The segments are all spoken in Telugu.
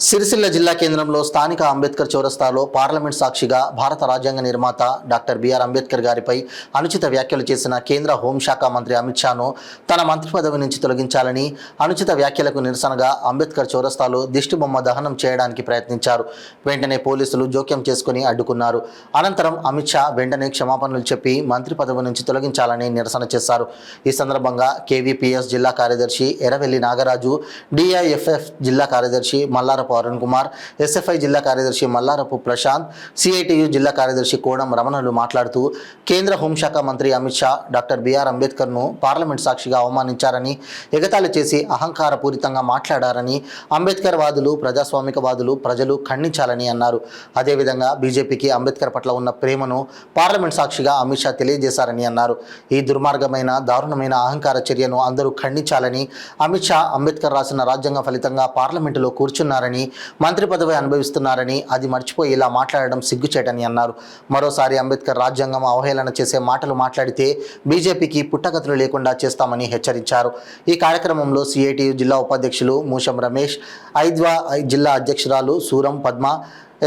సిరిసిల్ల జిల్లా కేంద్రంలో స్థానిక అంబేద్కర్ చౌరస్తాలో పార్లమెంట్ సాక్షిగా భారత రాజ్యాంగ నిర్మాత డాక్టర్ బిఆర్ అంబేద్కర్ గారిపై అనుచిత వ్యాఖ్యలు చేసిన కేంద్ర హోంశాఖ మంత్రి అమిత్ షాను తన మంత్రి పదవి నుంచి తొలగించాలని అనుచిత వ్యాఖ్యలకు నిరసనగా అంబేద్కర్ చౌరస్తాలో దిష్టిబొమ్మ దహనం చేయడానికి ప్రయత్నించారు. వెంటనే పోలీసులు జోక్యం చేసుకుని అడ్డుకున్నారు. అనంతరం అమిత్ షా వెంటనే క్షమాపణలు చెప్పి మంత్రి పదవి నుంచి తొలగించాలని నిరసన చేశారు. ఈ సందర్భంగా కేవీపీఎస్ జిల్లా కార్యదర్శి ఎర్రవెల్లి నాగరాజు, డిఐఎఫ్ఎఫ్ జిల్లా కార్యదర్శి మల్లారపు అరుణ్ కుమార్, ఎస్ఎఫ్ఐ జిల్లా కార్యదర్శి మల్లారపు ప్రశాంత్, సిఐటియు జిల్లా కార్యదర్శి కోడం రమణలు మాట్లాడుతూ కేంద్ర హోంశాఖ మంత్రి అమిత్ షా డాక్టర్ బిఆర్ అంబేద్కర్ను పార్లమెంట్ సాక్షిగా అవమానించారని, ఎగతాళి చేసి అహంకారపూరితంగా మాట్లాడారని అంబేద్కర్ వాదులు, ప్రజాస్వామికవాదులు ప్రజలు ఖండించాలని అన్నారు. అదేవిధంగా బీజేపీకి అంబేద్కర్ పట్ల ఉన్న ప్రేమను పార్లమెంట్ సాక్షిగా అమిత్ షా తెలియజేశారని అన్నారు. ఈ దుర్మార్గమైన, దారుణమైన అహంకార చర్యను అందరూ ఖండించాలని, అమిత్ షా అంబేద్కర్ రాసిన రాజ్యాంగ ఫలితంగా పార్లమెంటులో కూర్చున్నారని, మంత్రి పదవి అనుభవిస్తున్నారని, అది మర్చిపోయి ఇలా మాట్లాడడం సిగ్గుచేటని అన్నారు. మరోసారి అంబేద్కర్ రాజ్యాంగం అవహేళన చేసే మాటలు మాట్లాడితే బీజేపీకి పుట్టగతులు లేకుండా చేస్తామని హెచ్చరించారు. ఈ కార్యక్రమంలో సిఐటియు జిల్లా ఉపాధ్యక్షులు మూషం రమేష్, ఐద్వా జిల్లా అధ్యక్షురాలు సూరం పద్మ,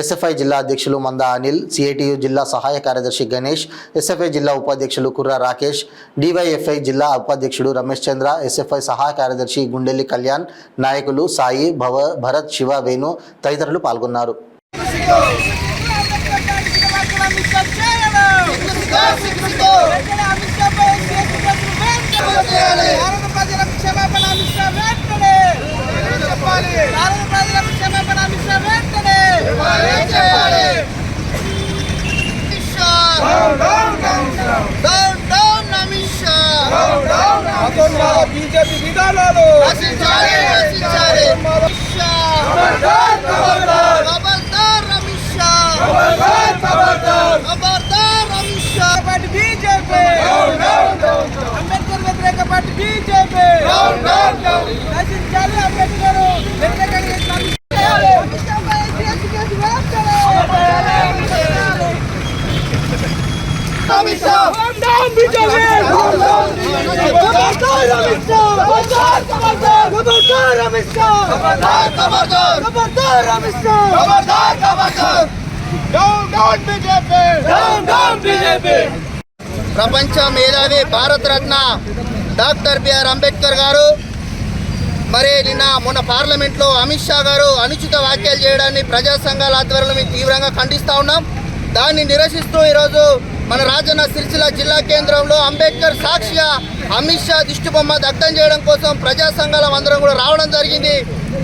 ఎస్ఎఫ్ఐ జిల్లా అధ్యక్షులు మంద అనిల్, సిఐటియు జిల్లా సహాయ కార్యదర్శి గణేష్, ఎస్ఎఫ్ఐ జిల్లా ఉపాధ్యక్షులు కుర్ర రాకేష్, డివైఎఫ్ఐ జిల్లా ఉపాధ్యక్షుడు రమేష్ చంద్ర, ఎస్ఎఫ్ఐ సహాయ కార్యదర్శి గుండెల్లి కళ్యాణ్, నాయకులు సాయి, భరత్, శివ, వేణు తదితరులు పాల్గొన్నారు. బీజేపీ విధానాలు అంబేద్కర్ వ్యతిరేక పార్టీ బీజేపీ నశించాలి. అంబేద్కర్ ప్రపంచ మేధావి భారతరత్న డాక్టర్ బిఆర్ అంబేద్కర్ గారు మరి మొన్న పార్లమెంట్లో అమిత్ షా గారు అనుచిత వ్యాఖ్యలు చేయడాన్ని ప్రజా సంఘాల ఆధ్వర్యంలో మేము తీవ్రంగా ఖండిస్తూ ఉన్నాం. దాన్ని నిరసిస్తూ ఈరోజు మన రాజన్న సిరిసిల్ల జిల్లా కేంద్రంలో అంబేద్కర్ సాక్షిగా అమిత్ షా దిష్టిబొమ్మ దగ్ధం చేయడం కోసం ప్రజా సంఘాల అందరం కూడా రావడం జరిగింది.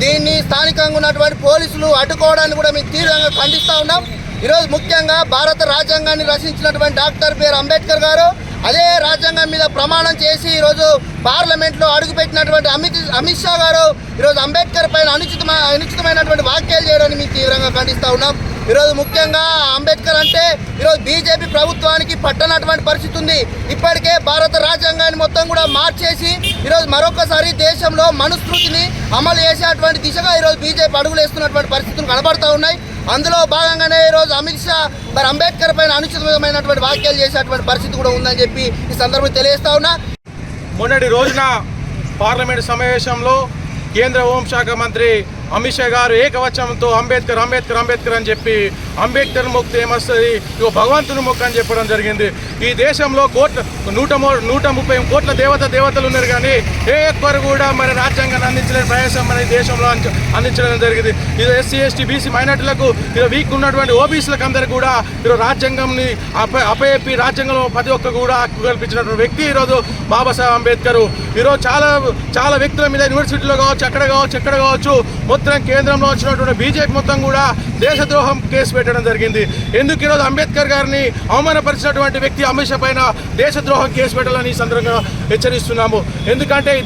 దీన్ని స్థానికంగా ఉన్నటువంటి పోలీసులు అడ్డుకోవడాన్ని కూడా మేము తీవ్రంగా ఖండిస్తూ ఉన్నాం. ఈరోజు ముఖ్యంగా భారత రాజ్యాంగాన్ని రచించినటువంటి డాక్టర్ బిఆర్ అంబేద్కర్ గారు అదే రాజ్యాంగం మీద ప్రమాణం చేసి ఈరోజు పార్లమెంట్లో అడుగుపెట్టినటువంటి అమిత్ షా గారు ఈరోజు అంబేద్కర్ పైన అనుచితమైనటువంటి వ్యాఖ్యలు చేయడాన్ని మేము తీవ్రంగా ఖండిస్తూ ఉన్నాం. ఈరోజు ముఖ్యంగా అంబేద్కర్ అంటే ఈరోజు బీజేపీ ప్రభుత్వానికి పట్టనటువంటి పరిస్థితి ఉంది. ఇప్పటికే భారత రాజ్యాంగాన్ని మొత్తం కూడా మార్చేసి ఈరోజు మరొకసారి దేశంలో మనుస్మృతిని అమలు చేసేటువంటి దిశగా ఈరోజు బీజేపీ అడుగులు వేస్తున్నటువంటి పరిస్థితులు కనబడుతూ ఉన్నాయి. అందులో భాగంగానే ఈరోజు అమిత్ షా మరి అంబేద్కర్ పైన అనుచితమైనటువంటి వ్యాఖ్యలు చేసేటువంటి పరిస్థితి కూడా ఉందని చెప్పి ఈ సందర్భంగా తెలియజేస్తా ఉన్నా. మొన్నటి రోజున పార్లమెంటు సమావేశంలో కేంద్ర హోంశాఖ మంత్రి అమిత్ షా గారు ఏకవచనంతో అంబేద్కర్ అంబేద్కర్ అంబేద్కర్ అని చెప్పి అంబేద్కర్ మొక్కితే ఏమొస్తుంది, ఇగో భగవంతుని మొక్క అని చెప్పడం జరిగింది. ఈ దేశంలో 130 కోట్ల దేవతలు ఉన్నారు, కానీ ఏ ఒక్కరు కూడా మరి రాజ్యాంగాన్ని అందించలేని ప్రయాసం మన దేశంలో అందించడం జరిగింది. ఇది ఎస్సీ, ఎస్టీ, బీసీ మైనార్టీలకు, ఇది వీక్ ఉన్నటువంటి ఓబీసీలకు అందరికీ కూడా ఈరోజు రాజ్యాంగంని అపయపి రాజ్యాంగంలో ప్రతి ఒక్క కూడా హక్కు కల్పించినటువంటి వ్యక్తి ఈరోజు బాబాసాహెబ్ అంబేద్కర్. ఈరోజు చాలా వ్యక్తుల మీద యూనివర్సిటీలో కావచ్చు, ఎక్కడ కావచ్చు మొత్తం కేంద్రంలో వచ్చినటువంటి బీజేపీ మొత్తం కూడా దేశద్రోహం కేసు పెట్టడం జరిగింది. ఎందుకు ఈరోజు అంబేద్కర్ గారిని అవమానపరిచినటువంటి వ్యక్తి అమిత్ షా పైన దేశద్రోహం కేసు పెట్టాలని ఈ సందర్భంగా హెచ్చరిస్తున్నాము. ఎందుకంటే ఈ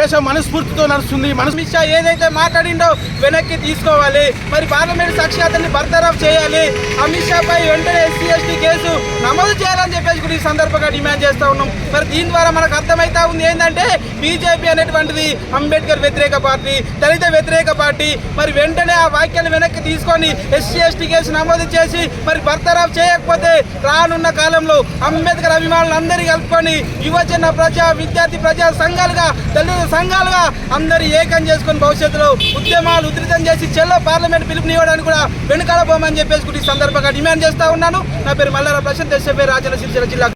దేశం మనస్ఫూర్తితో నడుస్తుంది. అమిత్ షా ఏదైతే మాట్లాడిండో వెనక్కి తీసుకోవాలి. మరి పార్లమెంట్ సాక్షాత్ని బర్తరఫ్ చేయాలి. అమిత్ షా పై వెంటనే ఎస్సీ, ఎస్టీ కేసు నమోదు చేయాలని చెప్పేసి కూడా ఈ సందర్భంగా డిమాండ్ చేస్తూ ఉన్నాం. మరి దీని ద్వారా మనకు అర్థమవుతా ఉంది ఏంటంటే బీజేపీ అనేటువంటిది అంబేద్కర్ వ్యతిరేక పార్టీ, దళిత వ్యతిరేక పార్టీ. మరి వెంటనే ఆ వ్యాఖ్యలు వెనక్కి తీసుకొని ఎస్సీ ఎస్టీ కేసు నమోదు చేసి మరి బర్తరఫ్ చేయకపోతే రానున్న కాలంలో అంబేద్కర్ అభిమానులందరినీ కలుపుకొని యువజన విద్యార్థి ప్రజా సంఘాలుగా దళిత సంఘాలుగా అందరూ ఏకం చేసుకొని భవిష్యత్తులో ఉద్యమాలు ఉధృతం చేసి చెల్లో పార్లమెంట్ పిలుపునివ్వడానికి కూడా వెనుకాడబోమని చెప్పేసి ఈ సందర్భంగా డిమాండ్ చేస్తా ఉన్నాను. నా పేరు మల్లార ప్రశాంత్, ఎస్ఎఫ్ఐ రాజన్న సిరిసిల్ల జిల్లా.